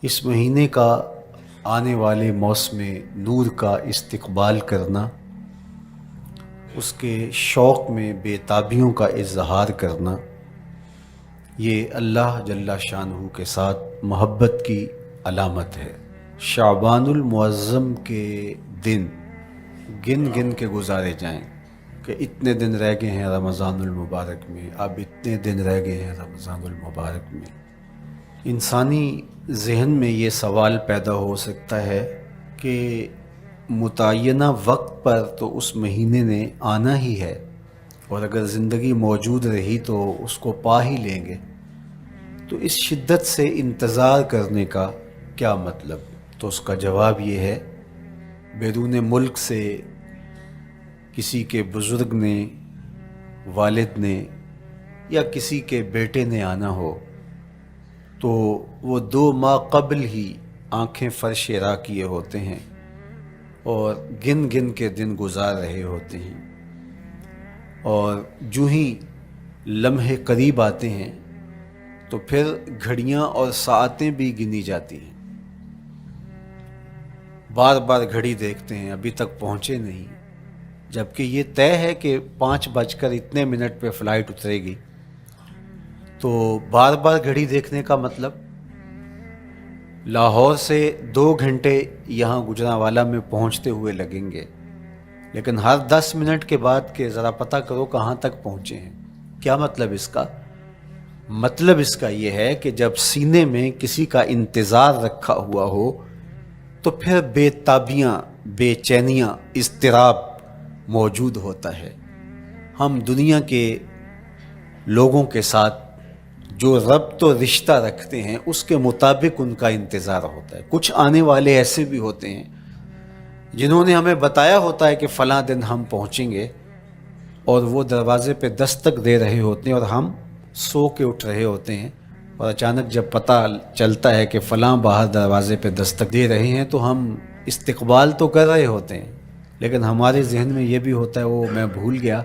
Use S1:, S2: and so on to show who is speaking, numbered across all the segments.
S1: اس مہینے کا آنے والے موسم نور کا استقبال کرنا، اس کے شوق میں بے تابیوں کا اظہار کرنا، یہ اللہ جل شانہ کے ساتھ محبت کی علامت ہے۔ شعبان المعظم کے دن گن گن کے گزارے جائیں کہ اتنے دن رہ گئے ہیں رمضان المبارک میں، اب اتنے دن رہ گئے ہیں رمضان المبارک میں۔ انسانی ذہن میں یہ سوال پیدا ہو سکتا ہے کہ متعینہ وقت پر تو اس مہینے نے آنا ہی ہے، اور اگر زندگی موجود رہی تو اس کو پا ہی لیں گے، تو اس شدت سے انتظار کرنے کا کیا مطلب؟ تو اس کا جواب یہ ہے، بیرون ملک سے کسی کے بزرگ نے، والد نے یا کسی کے بیٹے نے آنا ہو تو وہ 2 ماہ قبل ہی آنکھیں فرش راہ کیے ہوتے ہیں اور گن گن کے دن گزار رہے ہوتے ہیں، اور جو ہی لمحے قریب آتے ہیں تو پھر گھڑیاں اور ساعتیں بھی گنی جاتی ہیں۔ بار بار گھڑی دیکھتے ہیں، ابھی تک پہنچے نہیں، جبکہ یہ طے ہے کہ 5:02 پہ فلائٹ اترے گی۔ تو بار بار گھڑی دیکھنے کا مطلب، لاہور سے 2 گھنٹے یہاں گجرانوالہ میں پہنچتے ہوئے لگیں گے، لیکن ہر 10 منٹ کے بعد کہ ذرا پتہ کرو کہاں تک پہنچے ہیں۔ کیا مطلب اس کا؟ مطلب اس کا یہ ہے کہ جب سینے میں کسی کا انتظار رکھا ہوا ہو تو پھر بے تابیاں، بے چینیاں، اضطراب موجود ہوتا ہے۔ ہم دنیا کے لوگوں کے ساتھ جو ربط و رشتہ رکھتے ہیں اس کے مطابق ان کا انتظار ہوتا ہے۔ کچھ آنے والے ایسے بھی ہوتے ہیں جنہوں نے ہمیں بتایا ہوتا ہے کہ فلاں دن ہم پہنچیں گے، اور وہ دروازے پہ دستک دے رہے ہوتے ہیں اور ہم سو کے اٹھ رہے ہوتے ہیں، اور اچانک جب پتہ چلتا ہے کہ فلاں باہر دروازے پہ دستک دے رہے ہیں تو ہم استقبال تو کر رہے ہوتے ہیں، لیکن ہمارے ذہن میں یہ بھی ہوتا ہے وہ میں بھول گیا،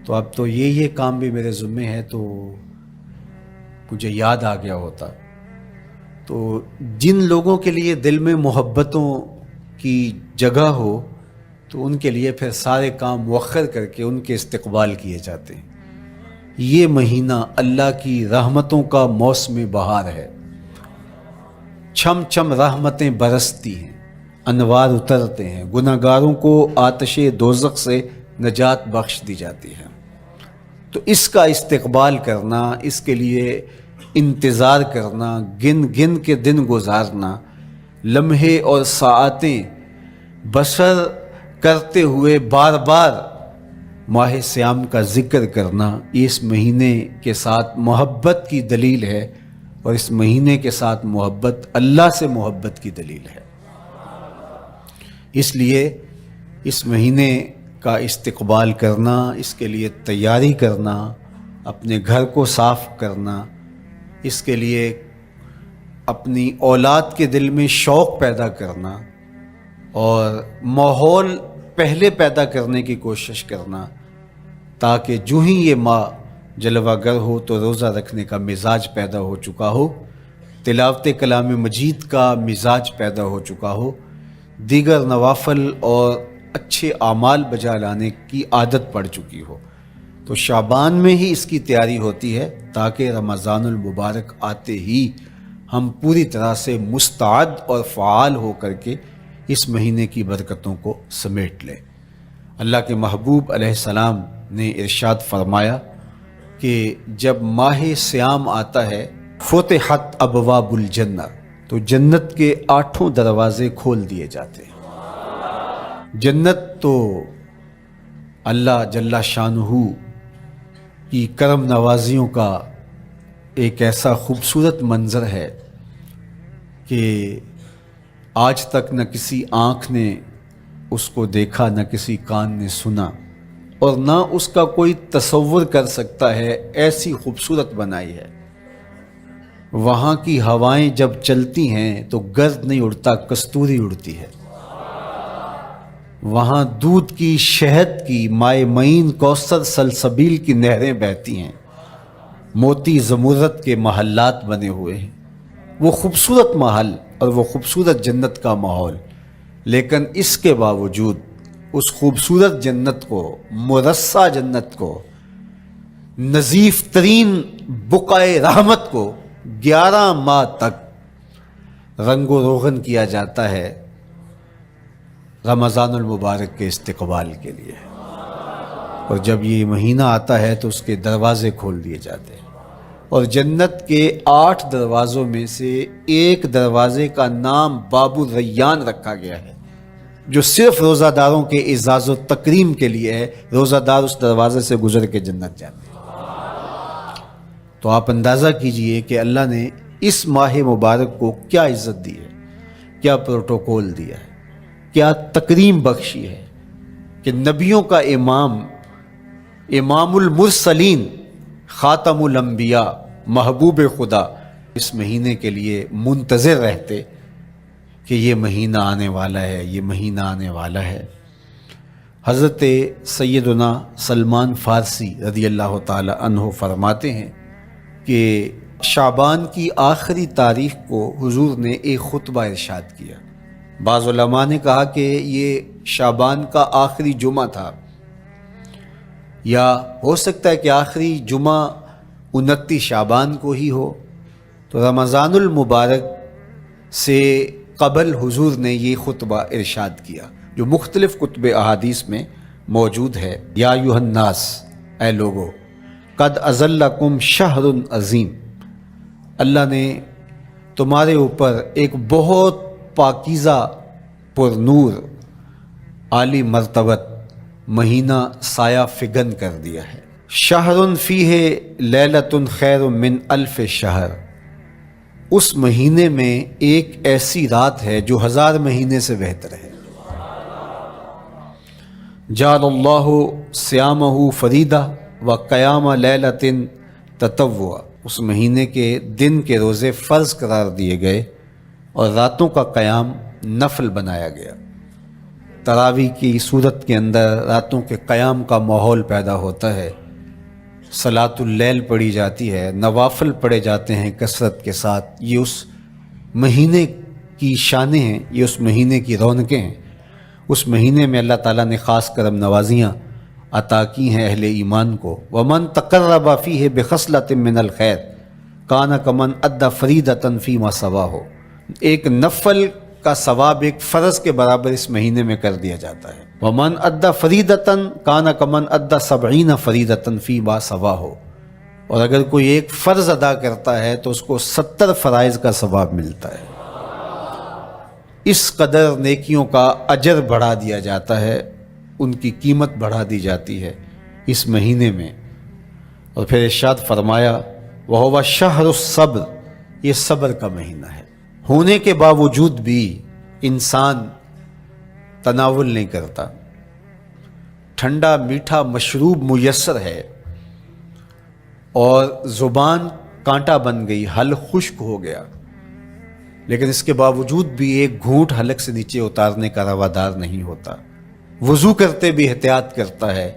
S1: تو اب تو یہ کام بھی میرے ذمے ہے، تو مجھے یاد آ گیا ہوتا۔ تو جن لوگوں کے لیے دل میں محبتوں کی جگہ ہو تو ان کے لیے پھر سارے کام مؤخر کر کے ان کے استقبال کیے جاتے ہیں۔ یہ مہینہ اللہ کی رحمتوں کا موسم بہار ہے، چھم چھم رحمتیں برستی ہیں، انوار اترتے ہیں، گناہگاروں کو آتش دوزخ سے نجات بخش دی جاتی ہے۔ تو اس کا استقبال کرنا، اس کے لیے انتظار کرنا، گن گن کے دن گزارنا، لمحے اور ساعتیں بسر کرتے ہوئے بار بار ماہ سیام کا ذکر کرنا، اس مہینے کے ساتھ محبت کی دلیل ہے، اور اس مہینے کے ساتھ محبت اللہ سے محبت کی دلیل ہے۔ اس لیے اس مہینے کا استقبال کرنا، اس کے لیے تیاری کرنا، اپنے گھر کو صاف کرنا، اس کے لیے اپنی اولاد کے دل میں شوق پیدا کرنا اور ماحول پہلے پیدا کرنے کی کوشش کرنا، تاکہ جو ہی یہ ماہ جلوہ گر ہو تو روزہ رکھنے کا مزاج پیدا ہو چکا ہو، تلاوت کلام مجید کا مزاج پیدا ہو چکا ہو، دیگر نوافل اور اچھے اعمال بجا لانے کی عادت پڑ چکی ہو۔ تو شعبان میں ہی اس کی تیاری ہوتی ہے تاکہ رمضان المبارک آتے ہی ہم پوری طرح سے مستعد اور فعال ہو کر کے اس مہینے کی برکتوں کو سمیٹ لیں۔ اللہ کے محبوب علیہ السلام نے ارشاد فرمایا کہ جب ماہ سیام آتا ہے فتحت ابواب الجنہ، تو جنت کے 8 دروازے کھول دیے جاتے ہیں۔ جنت تو اللہ جل شانہ کی کرم نوازیوں کا ایک ایسا خوبصورت منظر ہے کہ آج تک نہ کسی آنکھ نے اس کو دیکھا، نہ کسی کان نے سنا، اور نہ اس کا کوئی تصور کر سکتا ہے، ایسی خوبصورت بنائی ہے۔ وہاں کی ہوائیں جب چلتی ہیں تو گرد نہیں اڑتا، کستوری اڑتی ہے۔ وہاں دودھ کی، شہد کی، مائے معین، کوثر، سلسبیل کی نہریں بہتی ہیں، موتی زمرد کے محلات بنے ہوئے ہیں، وہ خوبصورت محل اور وہ خوبصورت جنت کا ماحول، لیکن اس کے باوجود اس خوبصورت جنت کو، مرصع جنت کو، نظیف ترین بقعۂ رحمت کو 11 ماہ تک رنگ و روغن کیا جاتا ہے رمضان المبارک کے استقبال کے لیے، اور جب یہ مہینہ آتا ہے تو اس کے دروازے کھول دیے جاتے ہیں، اور جنت کے 8 دروازوں میں سے ایک دروازے کا نام باب الریان رکھا گیا ہے، جو صرف روزہ داروں کے اعزاز و تکریم کے لیے ہے۔ روزہ دار اس دروازے سے گزر کے جنت جاتے ہیں۔ تو آپ اندازہ کیجئے کہ اللہ نے اس ماہ مبارک کو کیا عزت دی ہے، کیا پروٹوکول دیا ہے، کیا تکریم بخشی ہے کہ نبیوں کا امام، امام المرسلین، خاتم الانبیاء، محبوب خدا اس مہینے کے لیے منتظر رہتے کہ یہ مہینہ آنے والا ہے، یہ مہینہ آنے والا ہے۔ حضرت سیدنا سلمان فارسی رضی اللہ تعالی عنہ فرماتے ہیں کہ شعبان کی آخری تاریخ کو حضور نے ایک خطبہ ارشاد کیا۔ بعض علماء نے کہا کہ یہ شعبان کا آخری جمعہ تھا، یا ہو سکتا ہے کہ آخری جمعہ 29 شعبان کو ہی ہو۔ تو رمضان المبارک سے قبل حضور نے یہ خطبہ ارشاد کیا، جو مختلف کتب احادیث میں موجود ہے۔ یا ایھا الناس، اے لوگو، قد اظلکم شہر عظیم، اللہ نے تمہارے اوپر ایک بہت پاکیزہ، پر نور، عالی مرتبت مہینہ سایہ فگن کر دیا ہے۔ شہر فیہ لیلۃ خیر من الف شہر، اس مہینے میں ایک ایسی رات ہے جو 1000 مہینے سے بہتر ہے۔ جعل اللہ صیامہ فریدہ و قیام لیلۃ تطوع، اس مہینے کے دن کے روزے فرض قرار دیے گئے اور راتوں کا قیام نفل بنایا گیا۔ تراویح کی صورت کے اندر راتوں کے قیام کا ماحول پیدا ہوتا ہے، صلاۃ اللیل پڑھی جاتی ہے، نوافل پڑھے جاتے ہیں کثرت کے ساتھ۔ یہ اس مہینے کی شانیں ہیں، یہ اس مہینے کی رونقیں ہیں۔ اس مہینے میں اللہ تعالیٰ نے خاص کرم نوازیاں عطا کی ہیں اہل ایمان کو۔ وَمَن تَقَرَّبَ فِيهِ بِخَصْلَةٍ مِّنَ الْخَيْرِ كَانَ كَمَنْ أَدَّى فَرِيضَةً فِيمَا سَوَاهُ، ایک نفل کا ثواب ایک فرض کے برابر اس مہینے میں کر دیا جاتا ہے۔ وَمَنْ أَدَّى فَرِيضَةً كَانَ كَمَنْ أَدَّى 70 فَرِيضَةً فِيمَا سَوَاهُ، اور اگر کوئی ایک فرض ادا کرتا ہے تو اس کو 70 فرائض کا ثواب ملتا ہے۔ اس قدر نیکیوں کا اجر بڑھا دیا جاتا ہے، ان کی قیمت بڑھا دی جاتی ہے اس مہینے میں۔ اور پھر ارشاد فرمایا وَهُوَ شَهْرُ الصَّبْرِ، یہ صبر کا مہینہ ہے۔ ہونے کے باوجود بھی انسان تناول نہیں کرتا، ٹھنڈا میٹھا مشروب میسر ہے اور زبان کانٹا بن گئی، حلق خشک ہو گیا، لیکن اس کے باوجود بھی ایک گھونٹ حلق سے نیچے اتارنے کا روادار نہیں ہوتا۔ وضو کرتے بھی احتیاط کرتا ہے،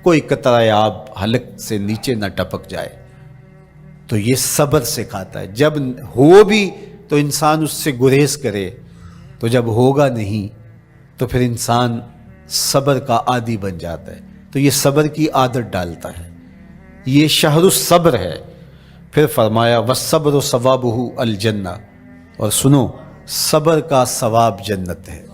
S1: کوئی قطرہ آب حلق سے نیچے نہ ٹپک جائے۔ تو یہ صبر سکھاتا ہے، جب ہو بھی تو انسان اس سے گریز کرے، تو جب ہوگا نہیں تو پھر انسان صبر کا عادی بن جاتا ہے، تو یہ صبر کی عادت ڈالتا ہے۔ یہ شہر الصبر ہے۔ پھر فرمایا والصبر ثوابہ الجنہ، اور سنو صبر کا ثواب جنت ہے۔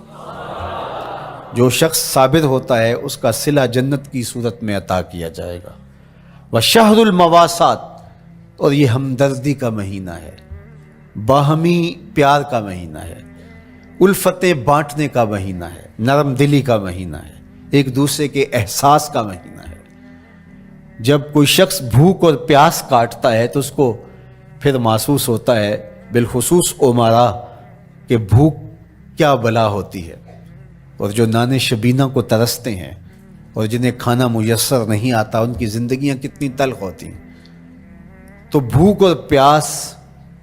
S1: جو شخص صابر ہوتا ہے اس کا صلہ جنت کی صورت میں عطا کیا جائے گا۔ وشہر المواسات، اور یہ ہمدردی کا مہینہ ہے، باہمی پیار کا مہینہ ہے، الفتیں بانٹنے کا مہینہ ہے، نرم دلی کا مہینہ ہے، ایک دوسرے کے احساس کا مہینہ ہے۔ جب کوئی شخص بھوک اور پیاس کاٹتا ہے تو اس کو پھر محسوس ہوتا ہے، بالخصوص امراء، کہ بھوک کیا بلا ہوتی ہے، اور جو نان شبینہ کو ترستے ہیں اور جنہیں کھانا میسر نہیں آتا ان کی زندگیاں کتنی تلخ ہوتی ہیں۔ تو بھوک اور پیاس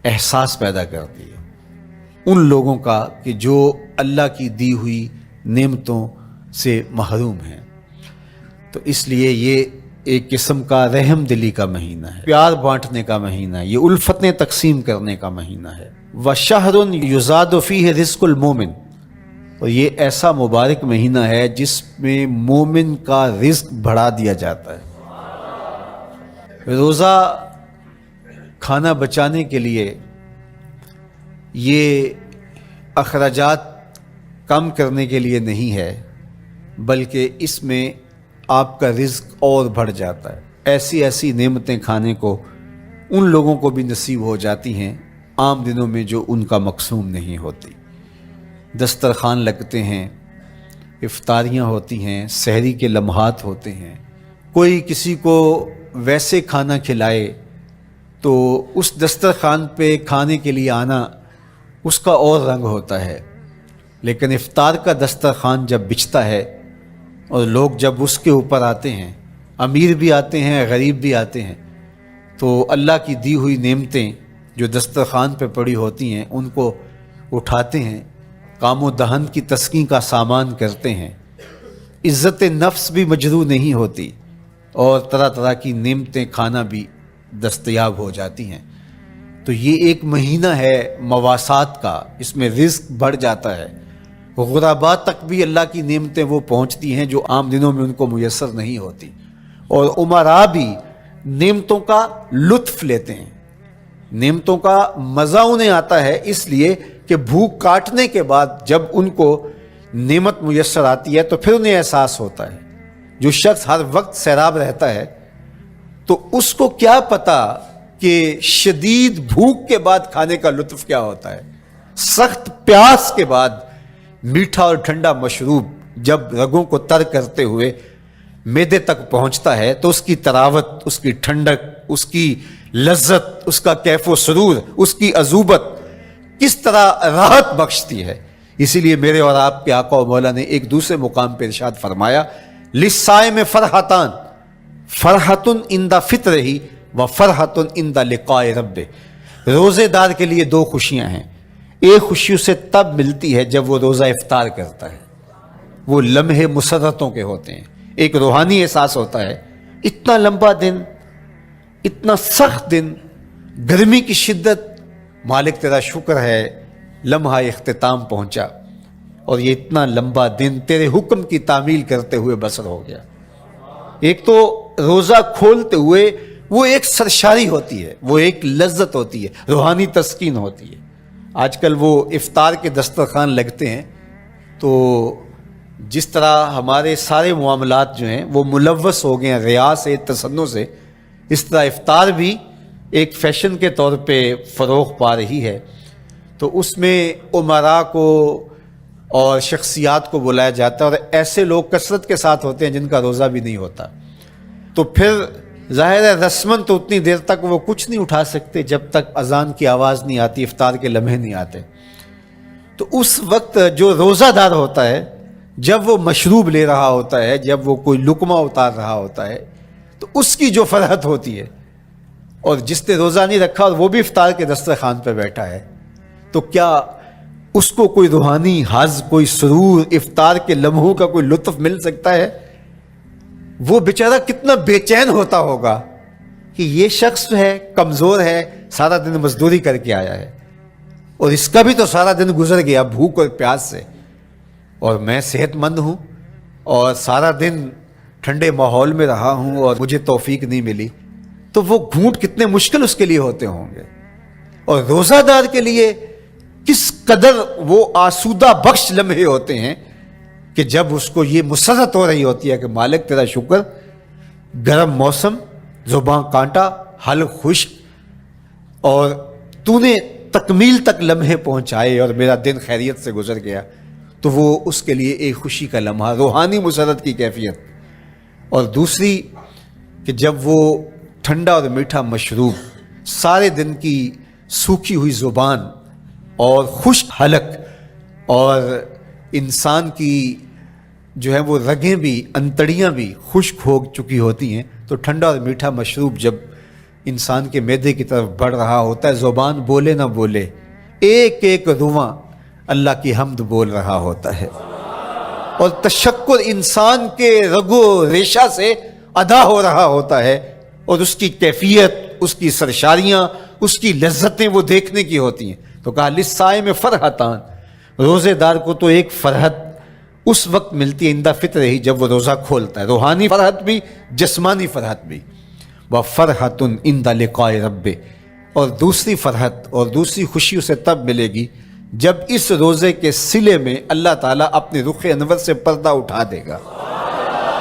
S1: احساس پیدا کرتی ہے ان لوگوں کا کہ جو اللہ کی دی ہوئی نعمتوں سے محروم ہیں۔ تو اس لیے یہ ایک قسم کا رحم دلی کا مہینہ ہے، پیار بانٹنے کا مہینہ ہے، یہ الفتیں تقسیم کرنے کا مہینہ ہے۔ وَشَهْرٌ يُزَادُ فِيهِ رِزْقُ الْمُؤْمِنِ، اور یہ ایسا مبارک مہینہ ہے جس میں مومن کا رزق بڑھا دیا جاتا ہے۔ روزہ کھانا بچانے کے لیے، یہ اخراجات کم کرنے کے لیے نہیں ہے، بلکہ اس میں آپ کا رزق اور بڑھ جاتا ہے۔ ایسی ایسی نعمتیں کھانے کو ان لوگوں کو بھی نصیب ہو جاتی ہیں عام دنوں میں جو ان کا مقسوم نہیں ہوتی۔ دسترخوان لگتے ہیں، افطاریاں ہوتی ہیں، سحری کے لمحات ہوتے ہیں، کوئی کسی کو ویسے کھانا کھلائے تو اس دسترخوان پہ کھانے کے لیے آنا اس کا اور رنگ ہوتا ہے۔ لیکن افطار کا دسترخوان جب بچھتا ہے اور لوگ جب اس کے اوپر آتے ہیں، امیر بھی آتے ہیں، غریب بھی آتے ہیں، تو اللہ کی دی ہوئی نعمتیں جو دسترخوان پہ پڑی ہوتی ہیں ان کو اٹھاتے ہیں، کام و دہن کی تسکین کا سامان کرتے ہیں، عزت نفس بھی مجروح نہیں ہوتی اور طرح طرح کی نعمتیں کھانا بھی دستیاب ہو جاتی ہیں۔ تو یہ ایک مہینہ ہے مواسات کا، اس میں رزق بڑھ جاتا ہے، غرباء تک بھی اللہ کی نعمتیں وہ پہنچتی ہیں جو عام دنوں میں ان کو میسر نہیں ہوتی، اور امراء بھی نعمتوں کا لطف لیتے ہیں، نعمتوں کا مزہ انہیں آتا ہے، اس لیے کہ بھوک کاٹنے کے بعد جب ان کو نعمت میسر آتی ہے تو پھر انہیں احساس ہوتا ہے۔ جو شخص ہر وقت سیراب رہتا ہے تو اس کو کیا پتا کہ شدید بھوک کے بعد کھانے کا لطف کیا ہوتا ہے۔ سخت پیاس کے بعد میٹھا اور ٹھنڈا مشروب جب رگوں کو تر کرتے ہوئے معدے تک پہنچتا ہے تو اس کی تراوت، اس کی ٹھنڈک، اس کی لذت، اس کا کیف و سرور، اس کی عذوبت کس طرح راحت بخشتی ہے۔ اسی لیے میرے اور آپ کے آقا و مولا نے ایک دوسرے مقام پہ ارشاد فرمایا، للصائم فرحتان، فرحۃ عند فطرہ و فرحۃ عند لقاء ربہ۔ روزے دار کے لیے دو خوشیاں ہیں، ایک خوشی اسے تب ملتی ہے جب وہ روزہ افطار کرتا ہے، وہ لمحے مسرتوں کے ہوتے ہیں، ایک روحانی احساس ہوتا ہے، اتنا لمبا دن، اتنا سخت دن، گرمی کی شدت، مالک تیرا شکر ہے لمحہ اختتام پہنچا اور یہ اتنا لمبا دن تیرے حکم کی تعمیل کرتے ہوئے بسر ہو گیا۔ ایک تو روزہ کھولتے ہوئے وہ ایک سرشاری ہوتی ہے، وہ ایک لذت ہوتی ہے، روحانی تسکین ہوتی ہے۔ آج کل وہ افطار کے دسترخوان لگتے ہیں تو جس طرح ہمارے سارے معاملات جو ہیں وہ ملوث ہو گئے ہیں ریا سے، تصنع سے، اس طرح افطار بھی ایک فیشن کے طور پہ فروغ پا رہی ہے۔ تو اس میں امراء کو اور شخصیات کو بلایا جاتا ہے اور ایسے لوگ کثرت کے ساتھ ہوتے ہیں جن کا روزہ بھی نہیں ہوتا، تو پھر ظاہر ہے رسماً تو اتنی دیر تک وہ کچھ نہیں اٹھا سکتے جب تک اذان کی آواز نہیں آتی، افطار کے لمحے نہیں آتے۔ تو اس وقت جو روزہ دار ہوتا ہے جب وہ مشروب لے رہا ہوتا ہے، جب وہ کوئی لقمہ اتار رہا ہوتا ہے، تو اس کی جو فرحت ہوتی ہے، اور جس نے روزہ نہیں رکھا اور وہ بھی افطار کے دسترخوان پہ بیٹھا ہے، تو کیا اس کو کوئی روحانی حظ، کوئی سرور، افطار کے لمحوں کا کوئی لطف مل سکتا ہے؟ وہ بیچارہ کتنا بے چین ہوتا ہوگا کہ یہ شخص جو ہے کمزور ہے، سارا دن مزدوری کر کے آیا ہے اور اس کا بھی تو سارا دن گزر گیا بھوک اور پیاس سے، اور میں صحت مند ہوں اور سارا دن ٹھنڈے ماحول میں رہا ہوں اور مجھے توفیق نہیں ملی، تو وہ گھونٹ کتنے مشکل اس کے لیے ہوتے ہوں گے۔ اور روزہ دار کے لیے کس قدر وہ آسودہ بخش لمحے ہوتے ہیں کہ جب اس کو یہ مسرت ہو رہی ہوتی ہے کہ مالک تیرا شکر، گرم موسم، زباں کانٹا، حلق خشک، اور تو نے تکمیل تک لمحے پہنچائے اور میرا دن خیریت سے گزر گیا، تو وہ اس کے لیے ایک خوشی کا لمحہ، روحانی مسرت کی کیفیت۔ اور دوسری کہ جب وہ ٹھنڈا اور میٹھا مشروب، سارے دن کی سوکھی ہوئی زبان اور خشک حلق اور انسان کی جو ہے وہ رگیں بھی، انتڑیاں بھی خشک ہو چکی ہوتی ہیں، تو ٹھنڈا اور میٹھا مشروب جب انسان کے معدے کی طرف بڑھ رہا ہوتا ہے، زبان بولے نہ بولے، ایک ایک رواں اللہ کی حمد بول رہا ہوتا ہے، اور تشکر انسان کے رگو ریشہ سے ادا ہو رہا ہوتا ہے، اور اس کی کیفیت، اس کی سرشاریاں، اس کی لذتیں وہ دیکھنے کی ہوتی ہیں۔ تو کہا للصائم فرحتان، روزے دار کو تو ایک فرحت اس وقت ملتی ہے عند فطر ہی، جب وہ روزہ کھولتا ہے، روحانی فرحت بھی جسمانی فرحت بھی، وفرحۃ عند لقاء رب، اور دوسری فرحت اور دوسری خوشی اسے تب ملے گی جب اس روزے کے صلے میں اللہ تعالیٰ اپنے رخ انور سے پردہ اٹھا دے گا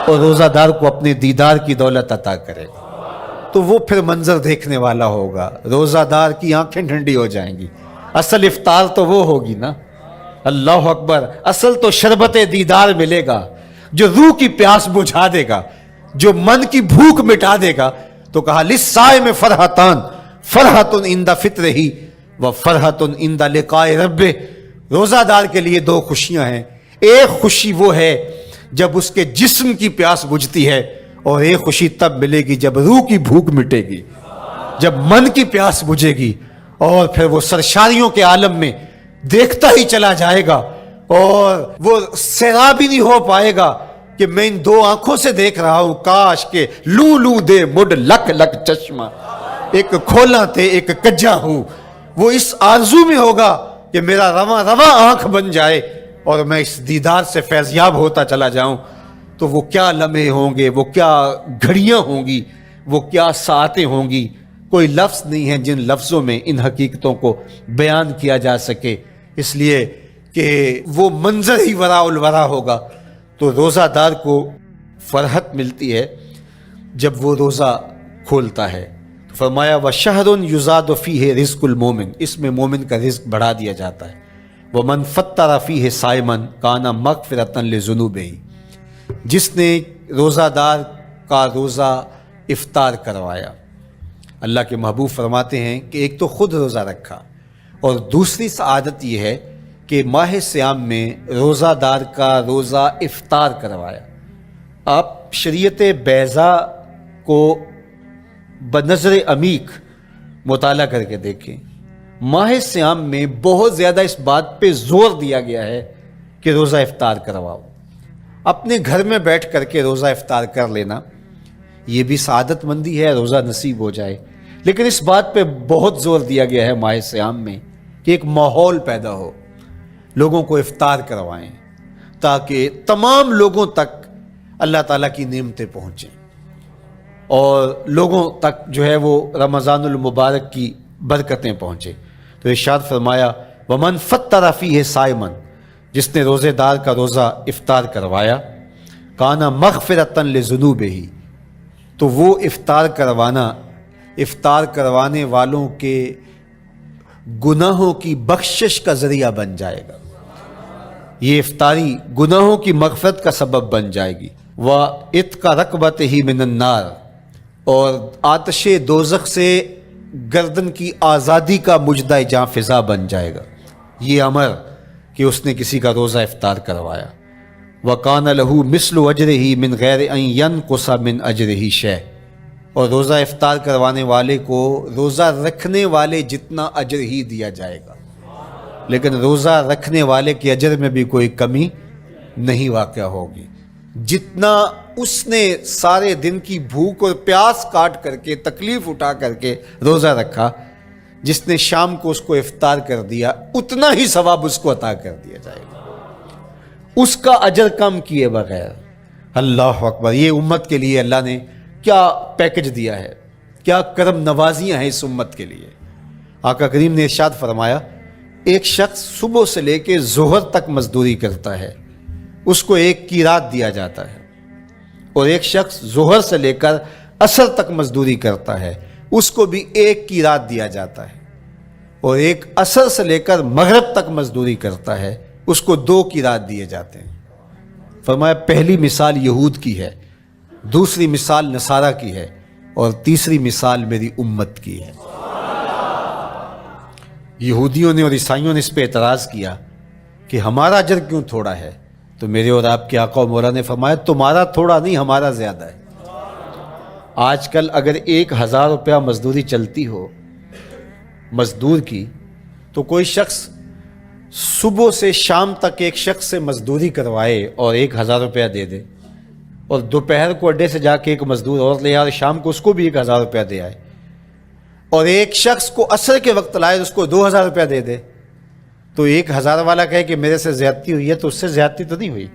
S1: اور روزہ دار کو اپنے دیدار کی دولت عطا کرے گا، تو وہ پھر منظر دیکھنے والا ہوگا، روزہ دار کی آنکھیں ٹھنڈی ہو جائیں گی۔ اصل افطار تو وہ ہوگی نا، اللہ اکبر، اصل تو شربت دیدار ملے گا جو روح کی پیاس بجھا دے گا، جو من کی بھوک مٹا دے گا۔ تو کہا للصائم فرحتان، فرحۃ عند فطرہ وفرحۃ عند لقاء رب، روزہ دار کے لیے دو خوشیاں ہیں، ایک خوشی وہ ہے جب اس کے جسم کی پیاس بجھتی ہے، اور ایک خوشی تب ملے گی جب روح کی بھوک مٹے گی، جب من کی پیاس بجھے گی، اور پھر وہ سرشاریوں کے عالم میں دیکھتا ہی چلا جائے گا، اور وہ سیراب ہی نہیں ہو پائے گا کہ میں ان دو آنکھوں سے دیکھ رہا ہوں، کاش کہ لوں لوں دے مڈ لک لک چشمہ، ایک کھولا تے ایک کجا ہوں۔ وہ اس آرزو میں ہوگا کہ میرا رواں رواں آنکھ بن جائے اور میں اس دیدار سے فیضیاب ہوتا چلا جاؤں۔ تو وہ کیا لمحے ہوں گے، وہ کیا گھڑیاں ہوں گی، وہ کیا ساعتیں ہوں گی، کوئی لفظ نہیں ہے جن لفظوں میں ان حقیقتوں کو بیان کیا جا سکے، اس لیے کہ وہ منظر ہی وراء الورا ہوگا۔ تو روزہ دار کو فرحت ملتی ہے جب وہ روزہ کھولتا ہے۔ فرمایا وَشَهْرٌ يُزَادُ فِيهِ رِزْقُ الْمُؤْمِنِ، اس میں مومن کا رزق بڑھا دیا جاتا ہے۔ وَمَنْ فَطَّرَ فِيهِ صَائِمًا كَانَ مَغْفِرَةً لِذُنُوبِهِ، جس نے روزہ دار کا روزہ افطار کروایا، اللہ کے محبوب فرماتے ہیں کہ ایک تو خود روزہ رکھا، اور دوسری سعادت یہ ہے کہ ماہ صیام میں روزہ دار کا روزہ افطار کروایا۔ آپ شریعت بیضاء کو بنظر عمیق مطالعہ کر کے دیکھیں، ماہ صیام میں بہت زیادہ اس بات پہ زور دیا گیا ہے کہ روزہ افطار کرواؤ۔ اپنے گھر میں بیٹھ کر کے روزہ افطار کر لینا یہ بھی سعادت مندی ہے، روزہ نصیب ہو جائے، لیکن اس بات پہ بہت زور دیا گیا ہے ماہ صیام میں کہ ایک ماحول پیدا ہو، لوگوں کو افطار کروائیں تاکہ تمام لوگوں تک اللہ تعالیٰ کی نعمتیں پہنچیں اور لوگوں تک جو ہے وہ رمضان المبارک کی برکتیں پہنچیں۔ تو ارشاد فرمایا وَمَنْ فَطَّرَ فِيهِ صَائِمًا، جس نے روزے دار کا روزہ افطار کروایا، کَانَ مَغْفِرَةً لِذُنُوبِهِ، تو وہ افطار کروانے والوں کے گناہوں کی بخشش کا ذریعہ بن جائے گا، یہ افطاری گناہوں کی مغفرت کا سبب بن جائے گی۔ وَعِتْقَ رَقْبَتِهِ مِنَ النَّارِ، اور آتش دوزخ سے گردن کی آزادی کا مجدہ جاں فضا بن جائے گا یہ امر کہ اس نے کسی کا روزہ افطار کروایا۔ وَقَانَ لَهُ مِثْلُ أَجْرِهِ مِنْ غَيْرِ أَنْ يَنْقُصَ مِنْ أَجْرِهِ شَيْءٌ، اور روزہ افطار کروانے والے کو روزہ رکھنے والے جتنا اجر ہی دیا جائے گا، لیکن روزہ رکھنے والے کے اجر میں بھی کوئی کمی نہیں واقع ہوگی۔ جتنا اس نے سارے دن کی بھوک اور پیاس کاٹ کر کے تکلیف اٹھا کر کے روزہ رکھا، جس نے شام کو اس کو افطار کر دیا اتنا ہی ثواب اس کو عطا کر دیا جائے گا، اس کا اجر کم کیے بغیر۔ اللہ اکبر، یہ امت کے لیے اللہ نے کیا پیکج دیا ہے، کیا کرم نوازیاں ہیں اس امت کے لیے۔ آقا کریم نے ارشاد فرمایا ایک شخص صبح سے لے کے ظہر تک مزدوری کرتا ہے، اس کو ایک قیراط دیا جاتا ہے، اور ایک شخص ظہر سے لے کر عصر تک مزدوری کرتا ہے، اس کو بھی ایک قیراط دیا جاتا ہے، اور ایک عصر سے لے کر مغرب تک مزدوری کرتا ہے، اس کو 2 قیراط دیے جاتے ہیں۔ فرمایا پہلی مثال یہود کی ہے، دوسری مثال نصارہ کی ہے، اور تیسری مثال میری امت کی ہے۔ یہودیوں نے اور عیسائیوں نے اس پہ اعتراض کیا کہ ہمارا اجر کیوں تھوڑا ہے، تو میرے اور آپ کے آقا و مولا نے فرمایا تمہارا تھوڑا نہیں، ہمارا زیادہ ہے۔ آج کل اگر 1000 روپیہ مزدوری چلتی ہو مزدور کی، تو کوئی شخص صبح سے شام تک ایک شخص سے مزدوری کروائے اور 1000 روپیہ دے دے، اور دوپہر کو اڈے سے جا کے ایک مزدور اور لے آئے، شام کو اس کو بھی 1000 روپیہ دے آئے، اور ایک شخص کو عصر کے وقت لائے اس کو 2000 روپیہ دے دے، تو 1000 والا کہے کہ میرے سے زیادتی ہوئی ہے تو اس سے زیادتی تو نہیں ہوئی،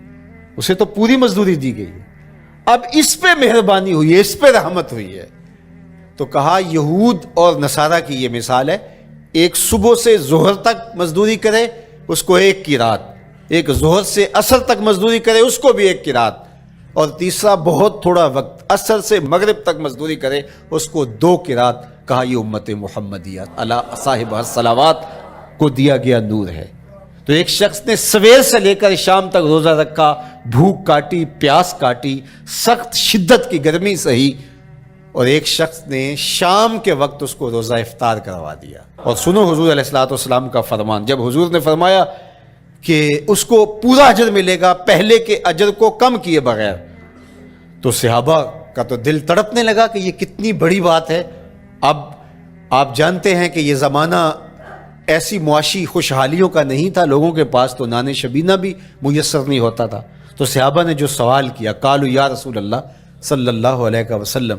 S1: اسے تو پوری مزدوری دی گئی ہے، اب اس پہ مہربانی ہوئی ہے، اس پہ رحمت ہوئی ہے۔ تو کہا یہود اور نصارہ کی یہ مثال ہے، ایک صبح سے ظہر تک مزدوری کرے اس کو 1 قیراط، ایک ظہر سے عصر تک مزدوری کرے اس کو بھی 1 قیراط، اور تیسرا بہت تھوڑا وقت عصر سے مغرب تک مزدوری کرے اس کو 2 قیراط۔ کہا یہ امت محمدیہ علی صاحب الصلوات کو دیا گیا نور ہے۔ تو ایک شخص نے سویر سے لے کر شام تک روزہ رکھا، بھوک کاٹی، پیاس کاٹی، سخت شدت کی گرمی سہی، اور ایک شخص نے شام کے وقت اس کو روزہ افطار کروا دیا۔ اور سنو حضور علیہ الصلوۃ والسلام کا فرمان، جب حضور نے فرمایا کہ اس کو پورا اجر ملے گا پہلے کے اجر کو کم کیے بغیر، تو صحابہ کا تو دل تڑپنے لگا کہ یہ کتنی بڑی بات ہے۔ اب آپ جانتے ہیں کہ یہ زمانہ ایسی معاشی خوشحالیوں کا نہیں تھا، لوگوں کے پاس تو نان شبینہ بھی میسر نہیں ہوتا تھا۔ تو صحابہ نے جو سوال کیا، قالوا یا رسول اللہ صلی اللہ علیہ وسلم،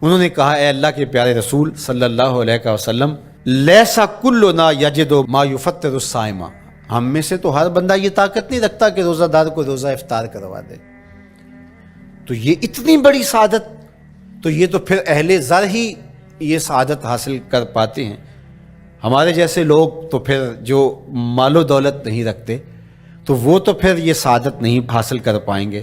S1: انہوں نے کہا اے اللہ کے پیارے رسول صلی اللہ علیہ وسلم، لیسا کلنا یجد ما یفطر الصائم، ہم میں سے تو ہر بندہ یہ طاقت نہیں رکھتا کہ روزہ دار کو روزہ افطار کروا دے۔ تو یہ اتنی بڑی سعادت، تو یہ تو پھر اہل زر ہی یہ سعادت حاصل کر پاتے ہیں، ہمارے جیسے لوگ تو پھر جو مال و دولت نہیں رکھتے تو وہ تو پھر یہ سعادت نہیں حاصل کر پائیں گے۔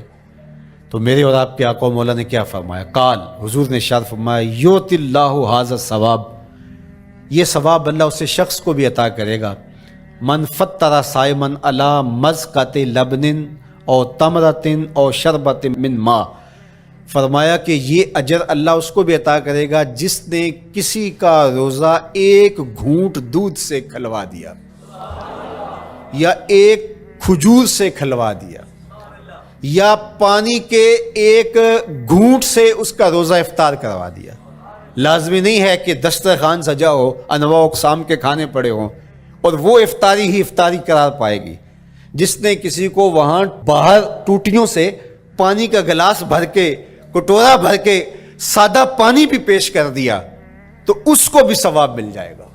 S1: تو میرے اور آپ کے آقا و مولا نے کیا فرمایا؟ قال، حضور نے ارشاد فرمایا، یؤتی اللہ ھذا الثواب، یہ ثواب اللہ اسے شخص کو بھی عطا کرے گا، من فطر صائما علی مزقۃ لبن او تمرۃ او شربۃ من ماء، فرمایا کہ یہ اجر اللہ اس کو بھی عطا کرے گا جس نے کسی کا روزہ 1 گھونٹ دودھ سے کھلوا دیا، یا 1 کھجور سے کھلوا دیا، یا پانی کے 1 گھونٹ سے اس کا روزہ افطار کروا دیا۔ لازمی نہیں ہے کہ دسترخوان سجا ہو، انواع اقسام کے کھانے پڑے ہوں اور وہ افطاری ہی افطاری قرار پائے گی۔ جس نے کسی کو وہاں باہر ٹوٹیوں سے پانی کا گلاس بھر کے، کٹورا بھر کے سادہ پانی بھی پیش کر دیا تو اس کو بھی ثواب مل جائے گا۔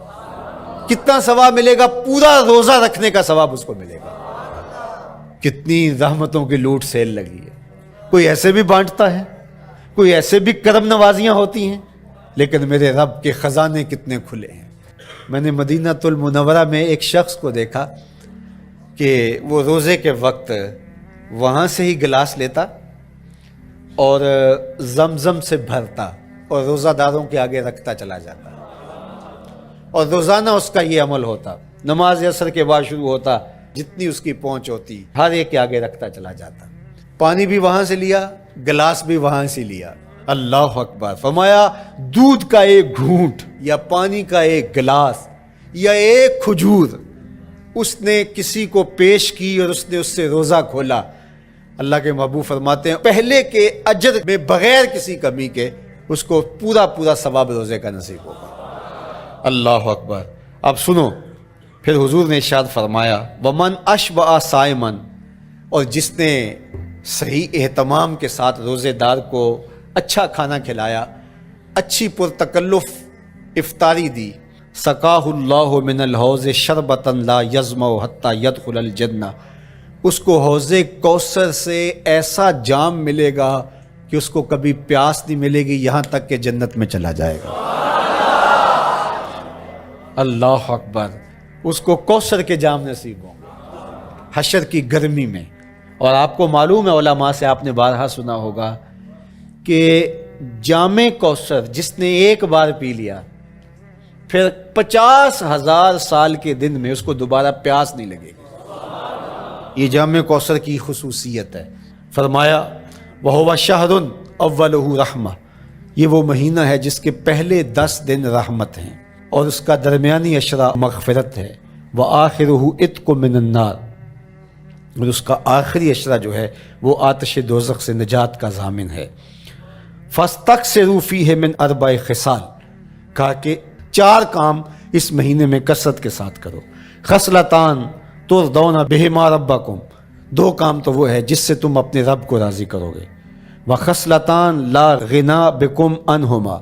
S1: کتنا ثواب ملے گا؟ پورا روزہ رکھنے کا ثواب اس کو ملے گا۔ کتنی رحمتوں کی لوٹ سیل لگی ہے، کوئی ایسے بھی بانٹتا ہے، کوئی ایسے بھی کرم نوازیاں ہوتی ہیں، لیکن میرے رب کے خزانے کتنے کھلے ہیں۔ میں نے مدینہ المنورہ میں ایک شخص کو دیکھا کہ وہ روزے کے وقت وہاں سے ہی گلاس لیتا اور زمزم سے بھرتا اور روزہ داروں کے آگے رکھتا چلا جاتا، اور روزانہ اس کا یہ عمل ہوتا، نماز عصر کے بعد شروع ہوتا، جتنی اس کی پہنچ ہوتی ہر ایک کے آگے رکھتا چلا جاتا، پانی بھی وہاں سے لیا، گلاس بھی وہاں سے لیا۔ اللہ اکبر، فرمایا دودھ کا 1 گھونٹ یا پانی کا 1 گلاس یا 1 کھجور اس نے کسی کو پیش کی اور اس نے اس سے روزہ کھولا، اللہ کے محبوب فرماتے ہیں پہلے کے اجر میں بغیر کسی کمی کے اس کو پورا ثواب روزے کا نصیب ہوگا۔ اللہ اکبر۔ اب سنو، پھر حضور نے ارشاد فرمایا ومن اشبع صائما، اور جس نے صحیح اہتمام کے ساتھ روزے دار کو اچھا کھانا کھلایا، اچھی پرتکلف افطاری دی، سقاہ اللہ من الحوض شربۃ لا یظمأ حتی یدخل الجنہ، اس کو حوض کوثر سے ایسا جام ملے گا کہ اس کو کبھی پیاس نہیں ملے گی یہاں تک کہ جنت میں چلا جائے گا۔ اللہ اکبر، اس کو کوثر کے جام نصیب ہوں گے حشر کی گرمی میں۔ اور آپ کو معلوم ہے، علماء سے آپ نے بارہا سنا ہوگا کہ جام کوثر جس نے 1 بار پی لیا پھر 50,000 سال کے دن میں اس کو دوبارہ پیاس نہیں لگے گی۔ یہ جام کوثر کی خصوصیت ہے۔ فرمایا وَهُوَ شَهْرٌ أَوَّلُهُ رَحْمَةٌ، یہ وہ مہینہ ہے جس کے پہلے 10 دن رحمت ہیں اور اس کا درمیانی عشرہ مغفرت ہے، وَآخِرُهُ عِتْقٌ مِّنَ النَّارِ، اور اس کا آخری عشرہ جو ہے وہ آتش دوزخ سے نجات کا ضامن ہے۔ فَاسْتَكْثِرُوا فِيهِ مِنْ 4 خِصَالٍ، کہا کہ 4 کام اس مہینے میں کثرت کے ساتھ کرو۔ خصلتان ترضون بہما ربکم، 2 کام تو وہ ہے جس سے تم اپنے رب کو راضی کرو گے۔ وخصلتان لا غنا بکم عنہما،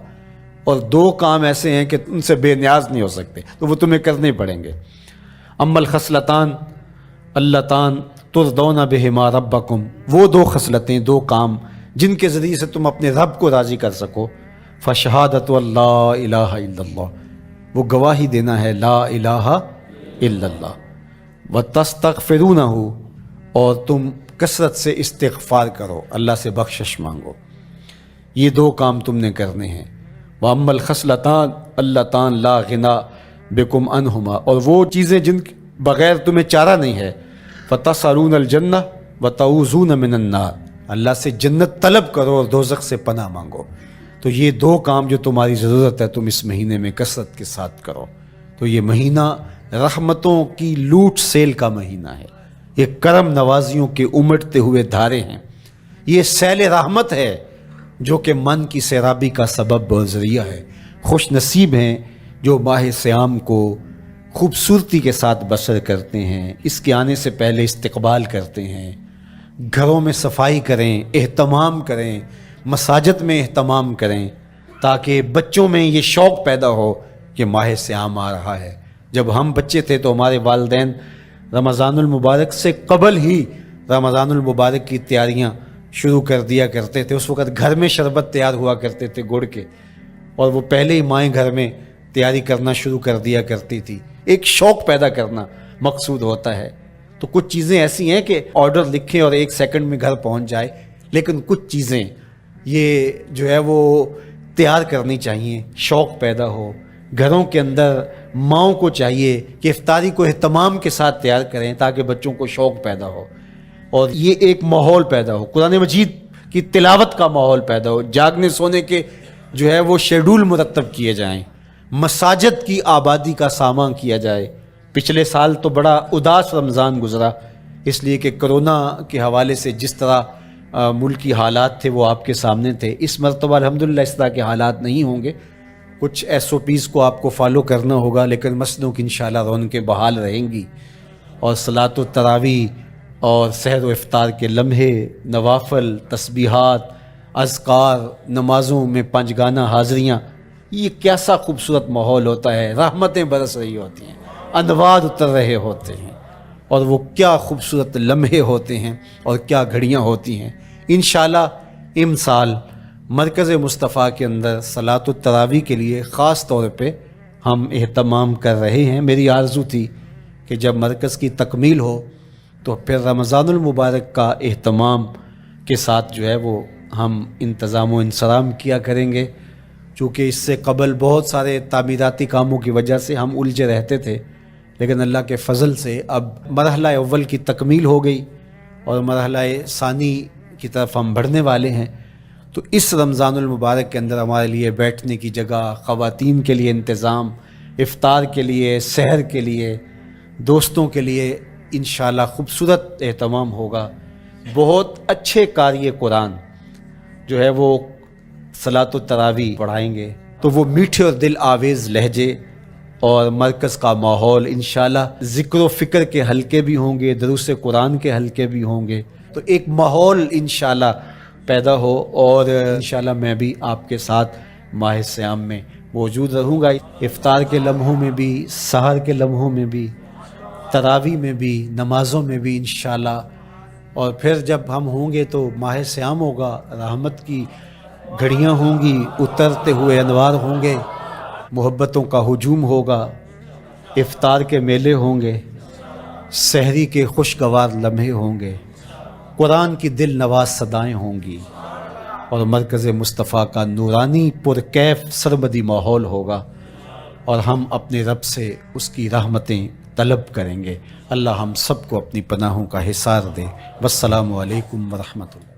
S1: اور 2 کام ایسے ہیں کہ ان سے بے نیاز نہیں ہو سکتے تو وہ تمہیں کرنے پڑیں گے۔ اما الخصلتان اللتان ترضون بہما ربکم، وہ دو خصلتیں، دو کام جن کے ذریعے سے تم اپنے رب کو راضی کر سکو، فشہادت اللہ الہ الا اللہ، وہ گواہی دینا ہے لا الہ الا اللہ، وتستغفرونہ، اور تم کثرت سے استغفار کرو، اللہ سے بخشش مانگو، یہ دو کام تم نے کرنے ہیں۔ وَأَمَّا الْخَصْلَتَانِ اللَّتَانِ لَا غِنَىٰ بِكُمْ عَنْهُمَا، اور وہ چیزیں جن بغیر تمہیں چارہ نہیں ہے، فَتَسْأَلُونَ الْجَنَّةَ وَتَعُوذُونَ مِنَ النَّارِ، اللہ سے جنت طلب کرو اور دوزخ سے پناہ مانگو۔ تو یہ دو کام جو تمہاری ضرورت ہے تم اس مہینے میں کثرت کے ساتھ کرو۔ تو یہ مہینہ رحمتوں کی لوٹ سیل کا مہینہ ہے، یہ کرم نوازیوں کے امٹتے ہوئے دھارے ہیں، یہ سیل رحمت ہے جو کہ من کی سیرابی کا سبب اور ذریعہ ہے۔ خوش نصیب ہیں جو ماہ صیام کو خوبصورتی کے ساتھ بسر کرتے ہیں، اس کے آنے سے پہلے استقبال کرتے ہیں، گھروں میں صفائی کریں، اہتمام کریں، مساجد میں اہتمام کریں، تاکہ بچوں میں یہ شوق پیدا ہو کہ ماہ صیام آ رہا ہے۔ جب ہم بچے تھے تو ہمارے والدین رمضان المبارک سے قبل ہی رمضان المبارک کی تیاریاں شروع کر دیا کرتے تھے۔ اس وقت گھر میں شربت تیار ہوا کرتے تھے گڑ کے، اور وہ پہلے ہی مائیں گھر میں تیاری کرنا شروع کر دیا کرتی تھی۔ ایک شوق پیدا کرنا مقصود ہوتا ہے۔ تو کچھ چیزیں ایسی ہیں کہ آرڈر لکھیں اور 1 سیکنڈ میں گھر پہنچ جائے، لیکن کچھ چیزیں یہ جو ہے وہ تیار کرنی چاہیے، شوق پیدا ہو۔ گھروں کے اندر ماؤں کو چاہیے کہ افطاری کو اہتمام کے ساتھ تیار کریں تاکہ بچوں کو شوق پیدا ہو، اور یہ ایک ماحول پیدا ہو، قرآن مجید کی تلاوت کا ماحول پیدا ہو، جاگنے سونے کے جو ہے وہ شیڈول مرتب کیے جائیں، مساجد کی آبادی کا سامان کیا جائے۔ پچھلے سال تو بڑا اداس رمضان گزرا، اس لیے کہ کرونا کے حوالے سے جس طرح ملکی حالات تھے وہ آپ کے سامنے تھے۔ اس مرتبہ الحمدللہ اس طرح کے حالات نہیں ہوں گے، کچھ SOPs کو آپ کو فالو کرنا ہوگا، لیکن مسجدوں کی انشاءاللہ رونقیں بحال رہیں گی، اور صلاۃ التراویح اور سحر و افطار کے لمحے، نوافل، تسبیحات، اذکار، نمازوں میں 5 گانہ حاضریاں، یہ کیسا خوبصورت ماحول ہوتا ہے، رحمتیں برس رہی ہوتی ہیں، انوار اتر رہے ہوتے ہیں، اور وہ کیا خوبصورت لمحے ہوتے ہیں اور کیا گھڑیاں ہوتی ہیں۔ انشاءاللہ امسال مرکز مصطفیٰ کے اندر صلاۃ التراویح کے لیے خاص طور پہ ہم اہتمام کر رہے ہیں۔ میری آرزو تھی کہ جب مرکز کی تکمیل ہو تو پھر رمضان المبارک کا اہتمام کے ساتھ جو ہے وہ ہم انتظام و انصرام کیا کریں گے، چونکہ اس سے قبل بہت سارے تعمیراتی کاموں کی وجہ سے ہم الجھے رہتے تھے، لیکن اللہ کے فضل سے اب مرحلہ اول کی تکمیل ہو گئی اور مرحلہ ثانی کی طرف ہم بڑھنے والے ہیں۔ تو اس رمضان المبارک کے اندر ہمارے لیے بیٹھنے کی جگہ، خواتین کے لیے انتظام، افطار کے لیے، سحر کے لیے، دوستوں کے لیے انشاءاللہ خوبصورت اہتمام ہوگا۔ بہت اچھے قاری قرآن جو ہے وہ صلاۃ التراویح پڑھائیں گے، تو وہ میٹھے اور دل آویز لہجے اور مرکز کا ماحول، انشاءاللہ ذکر و فکر کے حلقے بھی ہوں گے، دروس قرآن کے حلقے بھی ہوں گے، تو ایک ماحول انشاءاللہ پیدا ہو، اور انشاءاللہ میں بھی آپ کے ساتھ ماہ صیام میں موجود رہوں گا، افطار کے لمحوں میں بھی، سحر کے لمحوں میں بھی، تراویح میں بھی، نمازوں میں بھی انشاءاللہ۔ اور پھر جب ہم ہوں گے تو ماہ صیام ہوگا، رحمت کی گھڑیاں ہوں گی، اترتے ہوئے انوار ہوں گے، محبتوں کا ہجوم ہوگا، افطار کے میلے ہوں گے، سحری کے خوشگوار لمحے ہوں گے، قرآن کی دل نواز صدائیں ہوں گی، اور مرکز مصطفیٰ کا نورانی پرکیف سرمدی ماحول ہوگا، اور ہم اپنے رب سے اس کی رحمتیں طلب کریں گے۔ اللہ ہم سب کو اپنی پناہوں کا حصار دے۔ والسلام علیکم ورحمۃ اللہ۔